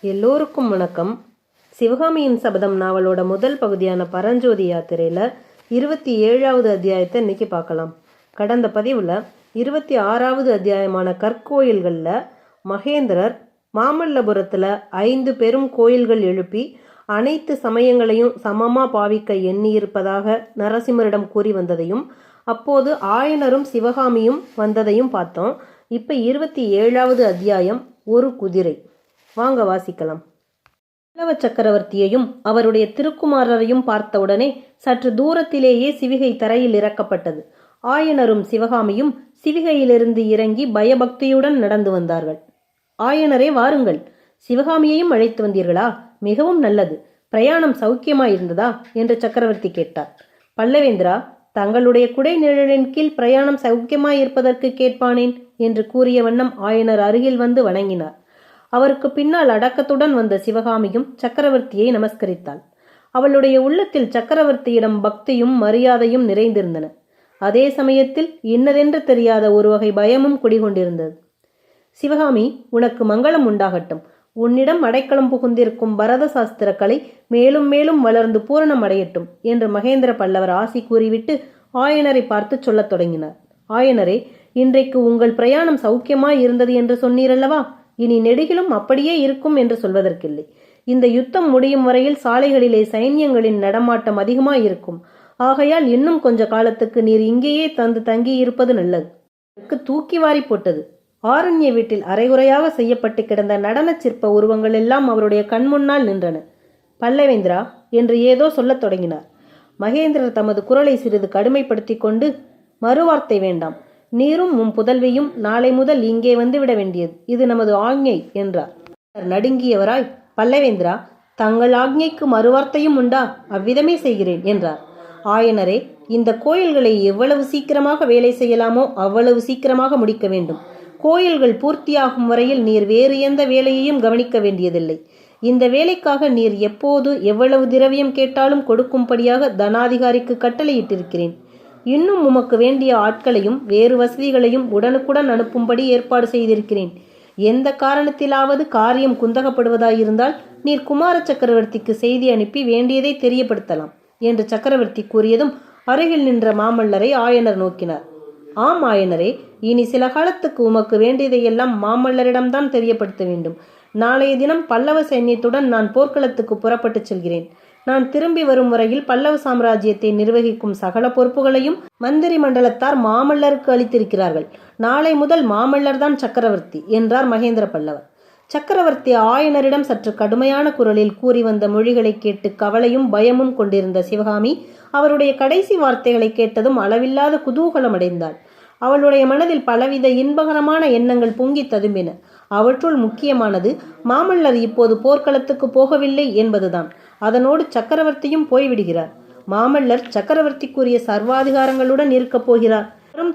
எல்லோருக்கும் வணக்கம். சிவகாமியின் சபதம் நாவலோட முதல் பகுதியான பரஞ்சோதி யாத்திரையில் 27வது அத்தியாயத்தை இன்னைக்கு பார்க்கலாம். கடந்த பதிவில் 26வது அத்தியாயமான கற்கோயில்களில் மகேந்திரர் மாமல்லபுரத்தில் 5 பெரும் கோயில்கள் எழுப்பி அனைத்து சமயங்களையும் சமமாக பாவிக்க எண்ணியிருப்பதாக நரசிம்மரிடம் கூறி வந்ததையும் அப்போது ஆயனரும் சிவகாமியும் வந்ததையும் பார்த்தோம். இப்போ 27வது அத்தியாயம் ஒரு குதிரை. வாங்க வாசிக்கலாம். பல்லவ சக்கரவர்த்தியையும் அவருடைய திருக்குமாரரையும் பார்த்தவுடனே சற்று தூரத்திலேயே சிவிகை தரையில் இறக்கப்பட்டது. ஆயனரும் சிவகாமியும் சிவிகையிலிருந்து இறங்கி பயபக்தியுடன் நடந்து வந்தார்கள். ஆயனரே, வாருங்கள். சிவகாமியையும் அழைத்து வந்தீர்களா? மிகவும் நல்லது. பிரயாணம் சௌக்கியமாயிருந்ததா என்று சக்கரவர்த்தி கேட்டார். பல்லவேந்திரா, தங்களுடைய குடை நிழலின் கீழ் பிரயாணம் சௌக்கியமாயிருப்பதற்கு கேட்பானேன் என்று கூறிய வண்ணம் ஆயனர் அருகில் வந்து வணங்கினார். அவருக்கு பின்னால் அடக்கத்துடன் வந்த சிவகாமியும் சக்கரவர்த்தியை நமஸ்கரித்தாள். அவளுடைய உள்ளத்தில் சக்கரவர்த்தியிடம் பக்தியும் மரியாதையும் நிறைந்திருந்தன. அதே சமயத்தில் இன்னதென்று தெரியாத ஒரு வகை பயமும் குடிகொண்டிருந்தது. சிவகாமி, உனக்கு மங்களம் உண்டாகட்டும். உன்னிடம் அடைக்கலம் புகுந்திருக்கும் பரத சாஸ்திர கலை மேலும் மேலும் வளர்ந்து பூரணம் அடையட்டும் என்று மகேந்திர பல்லவர் ஆசி கூறிவிட்டு ஆயனரை பார்த்து சொல்லத் தொடங்கினார். ஆயனரே, இன்றைக்கு உங்கள் பிரயாணம் சௌக்கியமாய் இருந்தது என்று சொன்னீரல்லவா? இனி நெடுகிலும் அப்படியே இருக்கும் என்று சொல்வதற்கில்லை. இந்த யுத்தம் முடியும் வரையில் சாலைகளிலே சைன்யங்களின் நடமாட்டம் அதிகமாயிருக்கும். ஆகையால் இன்னும் கொஞ்ச காலத்துக்கு நீர் இங்கேயே தங்கி இருப்பது நல்லது. தூக்கி வாரி போட்டது. ஆரண்ய வீட்டில் அரைகுறையாக செய்யப்பட்டு கிடந்த நடன சிற்ப உருவங்கள் எல்லாம் அவருடைய கண்முன்னால் நின்றன. பல்லவேந்திரா என்று ஏதோ சொல்லத் தொடங்கினார். மகேந்திரர் தமது குரலை சிறிது கடுமைப்படுத்தி கொண்டு, மறுவார்த்தை வேண்டாம். நீரும் உம் புதல்வியும் நாளை முதல் இங்கே வந்துவிட வேண்டியது. இது நமது ஆக்ஞை என்றார். நடுங்கியவராய், பல்லவேந்திரா, தங்கள் ஆக்ஞைக்கு மறுவார்த்தையும் உண்டா? அவ்விதமே செய்கிறேன் என்றார். ஆயனரே, இந்த கோயில்களை எவ்வளவு சீக்கிரமாக வேலை செய்யலாமோ அவ்வளவு சீக்கிரமாக முடிக்க வேண்டும். கோயில்கள் பூர்த்தியாகும் வரையில் நீர் வேறு எந்த வேலையையும் கவனிக்க வேண்டியதில்லை. இந்த வேலைக்காக நீர் எப்போது எவ்வளவு திரவியம் கேட்டாலும் கொடுக்கும்படியாக தனாதிகாரிக்கு கட்டளையிட்டிருக்கிறேன். இன்னும் உமக்கு வேண்டிய ஆட்களையும் வேறு வசதிகளையும் உடனுக்குடன் அனுப்பும்படி ஏற்பாடு செய்திருக்கிறேன். எந்த காரணத்திலாவது காரியம் குந்தகப்படுவதாயிருந்தால் நீர் குமார சக்கரவர்த்திக்கு செய்தி அனுப்பி வேண்டியதை தெரியப்படுத்தலாம் என்று சக்கரவர்த்தி கூறியதும் அருகில் நின்ற மாமல்லரை ஆயனர் நோக்கினார். ஆம் ஆயனரே, இனி சில காலத்துக்கு உமக்கு வேண்டியதையெல்லாம் மாமல்லரிடம்தான் தெரியப்படுத்த வேண்டும். நாளைய தினம் பல்லவ சைன்யத்துடன் நான் போர்க்களத்துக்கு புறப்பட்டு செல்கிறேன். நான் திரும்பி வரும் வரையில் பல்லவ சாம்ராஜ்யத்தை நிர்வகிக்கும் சகல பொறுப்புகளையும் மந்திரி மண்டலத்தார் மாமல்லருக்கு அளித்திருக்கிறார்கள். நாளை முதல் மாமல்லர் தான் சக்கரவர்த்தி என்றார் மகேந்திர பல்லவர். சக்கரவர்த்தி ஆயனரிடம் சற்று கடுமையான குரலில் கூறி வந்த மொழிகளை கேட்டு கவலையும் பயமும் கொண்டிருந்த சிவகாமி அவருடைய கடைசி வார்த்தைகளை கேட்டதும் அளவில்லாத குதூகலம் அடைந்தாள். அவளுடைய மனதில் பலவித இன்பகரமான எண்ணங்கள் பொங்கி ததும்பின. அவற்றுள் முக்கியமானது மாமல்லர் இப்போது போர்க்களத்துக்கு போகவில்லை என்பதுதான். அதனோடு சக்கரவர்த்தியும் போய்விடுகிறார். மாமல்லர் சக்கரவர்த்திக்குரிய சர்வாதிகாரங்களுடன் இருக்கப் போகிறார்.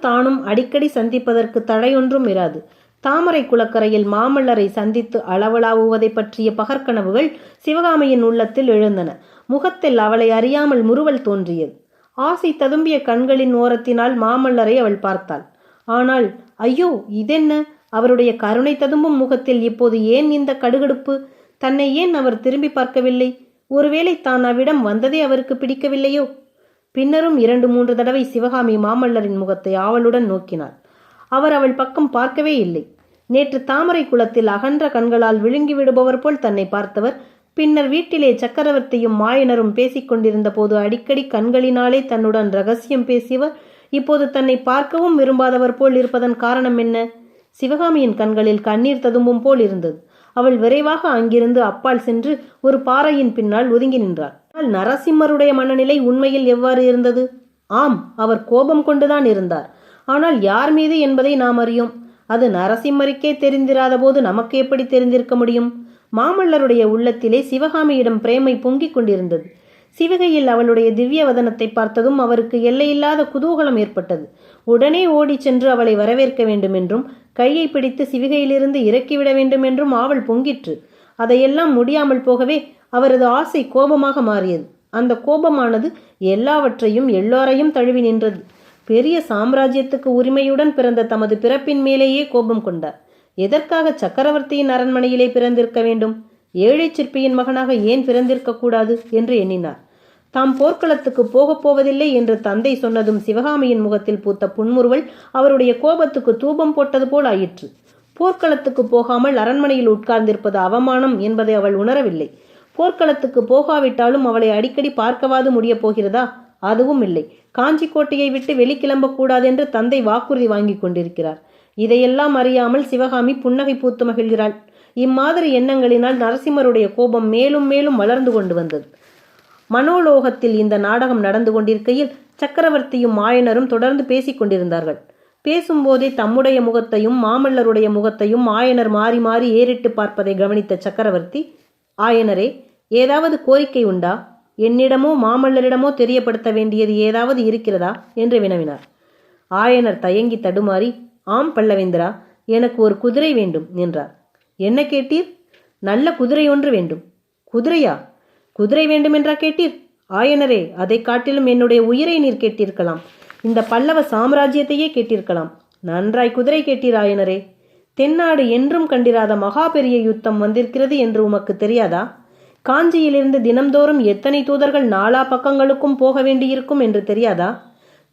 தானும் அடிக்கடி சந்திப்பதற்கு தடையொன்றும் இராது. தாமரை குளக்கரையில் மாமல்லரை சந்தித்து அளவலாவுவதை பற்றிய பகற்கனவுகள் சிவகாமியின் உள்ளத்தில் எழுந்தன. முகத்தில் அவளை அறியாமல் முறுவல் தோன்றியது. ஆசை ததும்பிய கண்களின் ஓரத்தினால் மாமல்லரை அவள் பார்த்தாள். ஆனால் ஐயோ, இதென்ன? அவருடைய கருணை ததும்பும் முகத்தில் இப்போது ஏன் இந்த கடுகடுப்பு? தன்னை ஏன் அவர் திரும்பி பார்க்கவில்லை? ஒருவேளை தான் அவ்விடம் வந்ததே அவருக்கு பிடிக்கவில்லையோ? பின்னரும் 2-3 தடவை சிவகாமி மாமல்லரின் முகத்தை ஆவலுடன் நோக்கினாள். அவர் அவள் பக்கம் பார்க்கவே இல்லை. நேற்று தாமரை குளத்தில் அகன்ற கண்களால் விழுங்கி விடுபவர் போல் தன்னை பார்த்தவர், பின்னர் வீட்டிலே சக்கரவர்த்தியும் மாயனரும் பேசிக்கொண்டிருந்த போது அடிக்கடி கண்களினாலே தன்னுடன் ரகசியம் பேசியவர் இப்போது தன்னை பார்க்கவும் விரும்பாதவர் போல் இருப்பதன் காரணம் என்ன? சிவகாமியின் கண்களில் கண்ணீர் ததும்பும் போல் இருந்தது. அவள் விரைவாக அங்கிருந்து அப்பால் சென்று ஒரு பாறையின் பின்னால் ஒதுங்கி நின்றாள். ஆனால் நரசிம்மருடைய மனநிலை உண்மையில் எவ்வாறு இருந்தது? ஆம், அவர் கோபம் கொண்டுதான் இருந்தார். ஆனால் யார் மீது என்பதை நாம் அறியோம். அது நரசிம்மருக்கே தெரிந்திராத போது நமக்கு எப்படி தெரிந்திருக்க முடியும்? மாமல்லருடைய உள்ளத்திலே சிவகாமியிடம் பிரேமை பொங்கிக் கொண்டிருந்தது. சிவகையில் அவளுடைய திவ்ய வதனத்தை பார்த்ததும் அவருக்கு எல்லையில்லாத குதூகலம் ஏற்பட்டது. உடனே ஓடி சென்று அவளை வரவேற்க வேண்டும் என்றும் கையை பிடித்து சிவிகையிலிருந்து இறக்கிவிட வேண்டும் என்றும் ஆவல் பொங்கிற்று. அதையெல்லாம் முடியாமல் போகவே அவரது ஆசை கோபமாக மாறியது. அந்த கோபமானது எல்லாவற்றையும் எல்லோரையும் தழுவி நின்றது. பெரிய சாம்ராஜ்யத்துக்கு உரிமையுடன் பிறந்த தமது பிறப்பின் மேலேயே கோபம் கொண்டார். எதற்காக சக்கரவர்த்தியின் அரண்மனையிலே பிறந்திருக்க வேண்டும்? ஏழை சிற்பியின் மகனாக ஏன் பிறந்திருக்கக்கூடாது என்று எண்ணினார். தாம் போர்க்களத்துக்கு போகப் போவதில்லை என்று தந்தை சொன்னதும் சிவகாமியின் முகத்தில் பூத்த புன்முறுவல் அவருடைய கோபத்துக்கு தூபம் போட்டது போல் ஆயிற்று. போர்க்களத்துக்கு போகாமல் அரண்மனையில் உட்கார்ந்திருப்பது அவமானம் என்பதை அவள் உணரவில்லை. போர்க்களத்துக்கு போகாவிட்டாலும் அவளை அடிக்கடி பார்க்கவாது முடியப் போகிறதா? அதுவும் இல்லை. காஞ்சி கோட்டையை விட்டு வெளிக்கிளம்பக்கூடாது என்று தந்தை வாக்குறுதி வாங்கி கொண்டிருக்கிறார். இதையெல்லாம் அறியாமல் சிவகாமி புன்னகை பூத்து மகிழ்கிறாள். இம்மாதிரி எண்ணங்களினால் நரசிம்மருடைய கோபம் மேலும் மேலும் வளர்ந்து கொண்டு வந்தது. மனோலோகத்தில் இந்த நாடகம் நடந்து கொண்டிருக்கையில் சக்கரவர்த்தியும் ஆயனரும் தொடர்ந்து பேசிக் கொண்டிருந்தார்கள். பேசும்போதே தம்முடைய முகத்தையும் மாமல்லருடைய முகத்தையும் ஆயனர் மாறி மாறி ஏறிட்டு பார்ப்பதை கவனித்த சக்கரவர்த்தி, ஆயனரே, ஏதாவது கோரிக்கை உண்டா? என்னிடமோ மாமல்லரிடமோ தெரியப்படுத்த வேண்டியது ஏதாவது இருக்கிறதா என்று வினவினார். ஆயனர் தயங்கி தடுமாறி, ஆம் பல்லவேந்திரா, எனக்கு ஒரு குதிரை வேண்டும் என்றார். என்ன கேட்டீர்? நல்ல குதிரை ஒன்று வேண்டும். குதிரையா? குதிரை வேண்டுமென்றா கேட்டீர்? ஆயனரே, அதை காட்டிலும் என்னுடைய உயிரை நீர் கேட்டிருக்கலாம். இந்த பல்லவ சாம்ராஜ்யத்தையே கேட்டிருக்கலாம். நன்றாய் குதிரை கேட்டீர் ஆயனரே. தென்னாடு என்றும் கண்டிராத மகா பெரிய யுத்தம் வந்திருக்கிறது என்று உமக்கு தெரியாதா? காஞ்சியிலிருந்து தினம்தோறும் எத்தனை தூதர்கள் நாலா பக்கங்களுக்கும் போக வேண்டியிருக்கும் என்று தெரியாதா?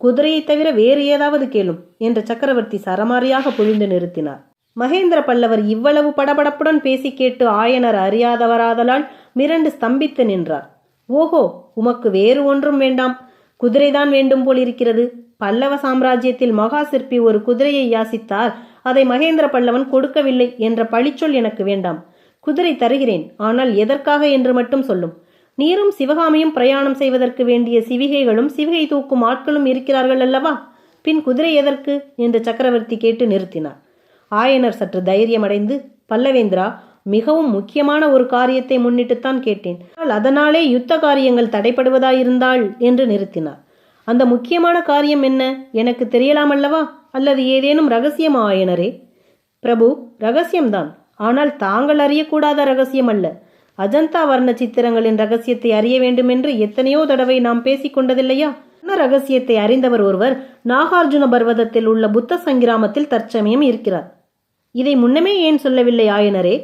குதிரையை தவிர வேறு ஏதாவது கேளும் என்று சக்கரவர்த்தி சரமாரியாக பொழிந்து நிறுத்தினார். மகேந்திர பல்லவர் இவ்வளவு படபடப்புடன் பேசி கேட்டு ஆயனர் அறியாதவராதலால் மிரண்டு ஸ்தம்பித்து நின்றார். ஓஹோ, உமக்கு வேறு ஒன்றும் வேண்டாம், குதிரைதான் வேண்டும் போலிருக்கிறது. பல்லவ சாம்ராஜ்யத்தில் மகா சிற்பி ஒரு குதிரையை யாசித்தார், அதை மகேந்திர பல்லவன் கொடுக்கவில்லை என்ற பழிச்சொல் எனக்கு வேண்டாம். குதிரை தருகிறேன், ஆனால் எதற்காக என்று மட்டும் சொல்லும். நீரும் சிவகாமியும் பிரயாணம் செய்வதற்கு வேண்டிய சிவிகைகளும் சிவிகை தூக்கும் ஆட்களும் இருக்கிறார்கள் அல்லவா? பின் குதிரை எதற்கு என்று சக்கரவர்த்தி கேட்டு நிறுத்தினார். ஆயனர் சற்று தைரியமடைந்து, பல்லவேந்திரா, மிகவும் முக்கியமான ஒரு காரியத்தை முன்னிட்டுத்தான் கேட்டேன். அதனாலே யுத்த காரியங்கள் தடைப்படுவதாயிருந்தாள் என்று நிறுத்தினார். அந்த முக்கியமான காரியம் என்ன? எனக்கு தெரியலாமல்லவா? அல்லது ஏதேனும் ரகசியமா ஆயனரே? பிரபு, ரகசியம்தான். ஆனால் தாங்கள் அறியக்கூடாத ரகசியம் அல்ல. அஜந்தா வர்ண சித்திரங்களின் ரகசியத்தை அறிய வேண்டுமென்று எத்தனையோ தடவை நாம் பேசிக்கொண்டதில்லையா? ரகசியத்தை அறிந்தவர் ஒருவர் நாகார்ஜுன பர்வதத்தில் உள்ள புத்த சங்கிராமத்தில் தற்சமயம் இருக்கிறார். இதை முன்னமே ஏன் சொல்லவில்லை ஆயனரே?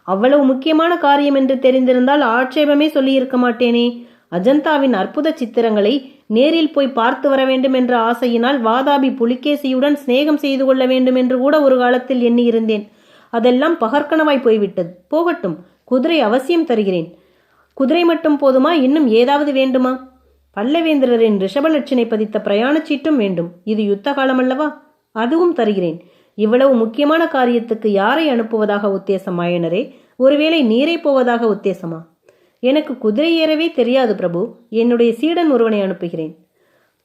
அவ்வளவு முக்கியமான காரியம் என்று தெரிந்திருந்தால் ஆட்சேபமே சொல்லியிருக்க மாட்டேனே. அஜந்தாவின் அற்புத சித்திரங்களை நேரில் போய் பார்த்து வர வேண்டும் என்ற ஆசையினால் வாதாபி புலிகேசியுடன் சிநேகம் செய்து கொள்ள வேண்டும் என்று கூட ஒரு காலத்தில் எண்ணியிருந்தேன். அதெல்லாம் பகற்கனவாய் போய்விட்டது. போகட்டும், குதிரை அவசியம் தருகிறேன். குதிரை மட்டும் போதுமா? இன்னும் ஏதாவது வேண்டுமா? பல்லவேந்திரரின் ரிஷபலட்சணை பதித்த பிரயாணச் சீட்டும் வேண்டும். இது யுத்த காலம் அல்லவா? அதுவும் தருகிறேன். இவ்வளவு முக்கியமான காரியத்துக்கு யாரை அனுப்புவதாக உத்தேசம் ஆயனரே? ஒருவேளை நீரை போவதாக உத்தேசமா? எனக்கு குதிரை ஏறவே தெரியாது பிரபு. என்னுடைய சீடன் ஒருவனை அனுப்புகிறேன்.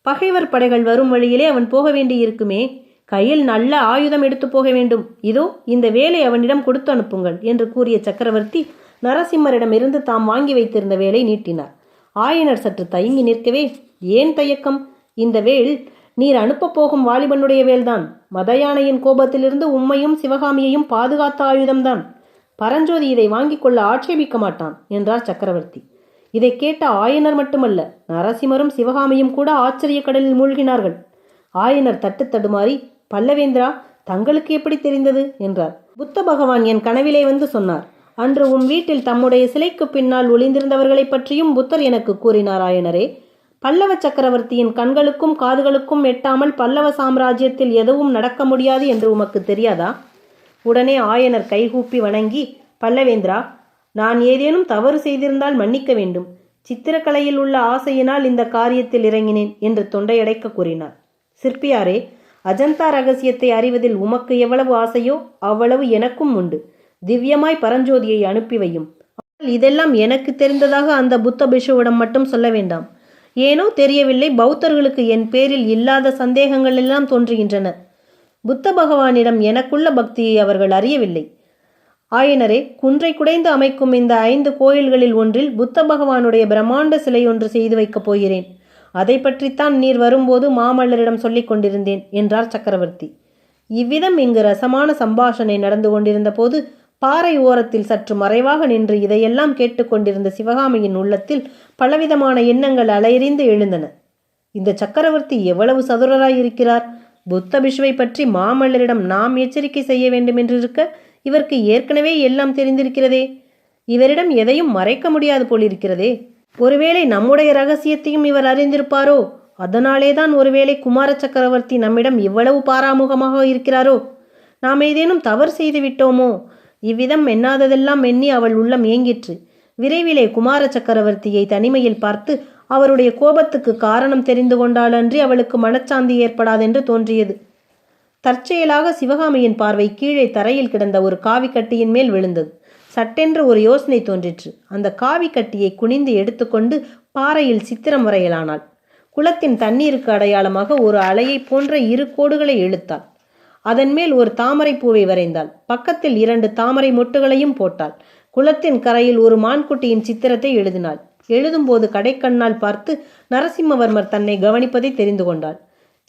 பகைவர் படைகள் வரும் வழியிலே அவன் போக வேண்டியிருக்குமே. கையில் நல்ல ஆயுதம் எடுத்து போக வேண்டும். இதோ இந்த வேலை அவனிடம் கொடுத்து அனுப்புங்கள் என்று கூறிய சக்கரவர்த்தி நரசிம்மரிடமிருந்து தாம் வாங்கி வைத்திருந்த வேலை நீட்டினார். ஆயனர் சற்று தயங்கி நிற்கவே, ஏன் தயக்கம்? இந்த வேல் நீர் அனுப்பப் போகும் வாலிபனுடைய வேல்தான். மதயானையின் கோபத்திலிருந்து உம்மையும் சிவகாமியையும் பாதுகாத்த ஆயுதம்தான். பரஞ்சோதி இதை வாங்கிக் கொள்ள ஆட்சேபிக்க மாட்டான் என்றார் சக்கரவர்த்தி. இதை கேட்ட ஆயனர் மட்டுமல்ல, நரசிம்மரும் சிவகாமியும் கூட ஆச்சரிய கடலில் மூழ்கினார்கள். ஆயனர் தட்டு தடுமாறி, பல்லவேந்திரா, தங்களுக்கு எப்படி தெரிந்தது என்றார். புத்த பகவான் என் கனவிலே வந்து சொன்னார். அன்று உன் வீட்டில் தம்முடைய சிலைக்கு பின்னால் ஒளிந்திருந்தவர்களை பற்றியும் புத்தர் எனக்கு கூறினார் ஆயனரே. பல்லவ சக்கரவர்த்தியின் கண்களுக்கும் காதுகளுக்கும் எட்டாமல் பல்லவ சாம்ராஜ்யத்தில் எதுவும் நடக்க முடியாது என்று உமக்கு தெரியாதா? உடனே ஆயனர் கைகூப்பி வணங்கி, பல்லவேந்திரா, நான் ஏதேனும் தவறு செய்திருந்தால் மன்னிக்க வேண்டும். சித்திரக்கலையில் உள்ள ஆசையினால் இந்த காரியத்தில் இறங்கினேன் என்று தொண்டையடைக்க கூறினார். சிற்பியாரே, அஜந்தா ரகசியத்தை அறிவதில் உமக்கு எவ்வளவு ஆசையோ அவ்வளவு எனக்கும் உண்டு. திவ்யமாய் பரஞ்சோதியை அனுப்பி வையும். இதெல்லாம் எனக்கு தெரிந்ததாக அந்த புத்த பிஷுவிடம் மட்டும் சொல்ல வேண்டாம். ஏனோ தெரியவில்லை, பௌத்தர்களுக்கு என் பேரில் இல்லாத சந்தேகங்கள் எல்லாம் தோன்றுகின்றன. புத்த பகவானிடம் எனக்குள்ள பக்தியை அவர்கள் அறியவில்லை. ஆயனரே, குன்றை குடைந்து அமைக்கும் இந்த 5 கோயில்களில் ஒன்றில் புத்த பகவானுடைய பிரம்மாண்ட சிலை ஒன்று செய்து வைக்கப் போகிறேன். அதை பற்றித்தான் நீர் வரும்போது மாமல்லரிடம் சொல்லிக் கொண்டிருந்தேன் என்றார் சக்கரவர்த்தி. இவ்விதம் இங்கு ரசமான சம்பாஷணை நடந்து கொண்டிருந்த போது பாறை ஓரத்தில் சற்று மறைவாக நின்று இதையெல்லாம் கேட்டுக்கொண்டிருந்த சிவகாமியின் உள்ளத்தில் பலவிதமான எண்ணங்கள் அலையறிந்து எழுந்தன. இந்த சக்கரவர்த்தி எவ்வளவு சதுரராய் இருக்கிறார்! புத்த பிஷுவை பற்றி மாமல்லரிடம் நாம் எச்சரிக்கை செய்ய வேண்டும் என்றிருக்க இவருக்கு ஏற்கனவே எல்லாம் தெரிந்திருக்கிறதே. இவரிடம் எதையும் மறைக்க முடியாது போலிருக்கிறதே. ஒருவேளை நம்முடைய ரகசியத்தையும் இவர் அறிந்திருப்பாரோ? அதனாலேதான் ஒருவேளை குமார சக்கரவர்த்தி நம்மிடம் இவ்வளவு பாராமுகமாக இருக்கிறாரோ? நாம் ஏதேனும் தவறு செய்து விட்டோமோ? இவ்விதம் எண்ணாததெல்லாம் எண்ணி அவள் உள்ளம் ஏங்கிற்று. விரைவிலே குமார சக்கரவர்த்தியை தனிமையில் பார்த்து அவருடைய கோபத்துக்கு காரணம் தெரிந்து கொண்டாலன்றி அவளுக்கு மனச்சாந்தி ஏற்படாதென்று தோன்றியது. தற்செயலாக சிவகாமியின் பார்வை கீழே தரையில் கிடந்த ஒரு காவிக்கட்டியின் மேல் விழுந்தது. சட்டென்று ஒரு யோசனை தோன்றிற்று. அந்த காவிக்கட்டியை குனிந்து எடுத்துக்கொண்டு பாறையில் சித்திரம் வரையலானாள். குளத்தின் தண்ணீருக்கு அடையாளமாக ஒரு அலையை போன்ற 2 கோடுகளை இழுத்தாள். அதன் மேல் ஒரு தாமரை பூவை வரைந்தாள். பக்கத்தில் 2 தாமரை மொட்டுகளையும் போட்டாள். குளத்தின் கரையில் ஒரு மான்குட்டியின் சித்திரத்தை எழுதினாள். எழுதும்போது கடைக்கண்ணால் பார்த்து நரசிம்மவர்மர் தன்னை கவனிப்பதை தெரிந்து கொண்டாள்.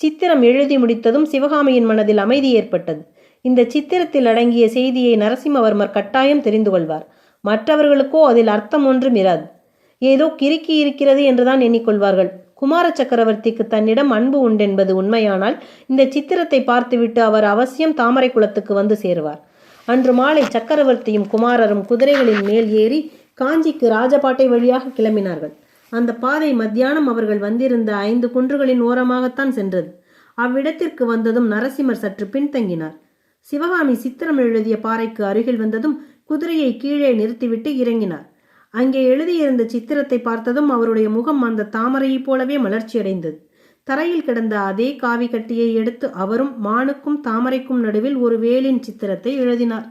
சித்திரம் எழுதி முடித்ததும் சிவகாமியின் மனதில் அமைதி ஏற்பட்டது. இந்த சித்திரத்தில் அடங்கிய செய்தியை நரசிம்மவர்மர் கட்டாயம் தெரிந்து கொள்வார். மற்றவர்களுக்கோ அதில் அர்த்தம் ஒன்றும் இராது. ஏதோ கிறுக்கி இருக்கிறது என்றுதான் எண்ணிக்கொள்வார்கள். குமார சக்கரவர்த்திக்கு தன்னிடம் அன்பு உண்டென்பது உண்மையானால் இந்த சித்திரத்தை பார்த்துவிட்டு அவர் அவசியம் தாமரை குளத்துக்கு வந்து சேருவார். அன்று மாலை சக்கரவர்த்தியும் குமாரரும் குதிரைகளின் மேல் ஏறி காஞ்சிக்கு ராஜபாட்டை வழியாக கிளம்பினார்கள். அந்த பாதை மத்தியானம் அவர்கள் வந்திருந்த 5 குன்றுகளின் ஓரமாகத்தான் சென்றது. அவ்விடத்திற்கு வந்ததும் நரசிம்மர் சற்று பின்தங்கினார். சிவகாமி சித்திரம் எழுதிய பாறைக்கு அருகில் வந்ததும் குதிரையை கீழே நிறுத்திவிட்டு இறங்கினார். அங்கே எழுதியிருந்த சித்திரத்தை பார்த்ததும் அவருடைய முகம் அந்த தாமரையைப் போலவே மலர்ச்சியடைந்தது. தரையில் கிடந்த அதே காவி கட்டியை எடுத்து அவரும் மானுக்கும் தாமரைக்கும் நடுவில் ஒரு வேலின் சித்திரத்தை எழுதினார்.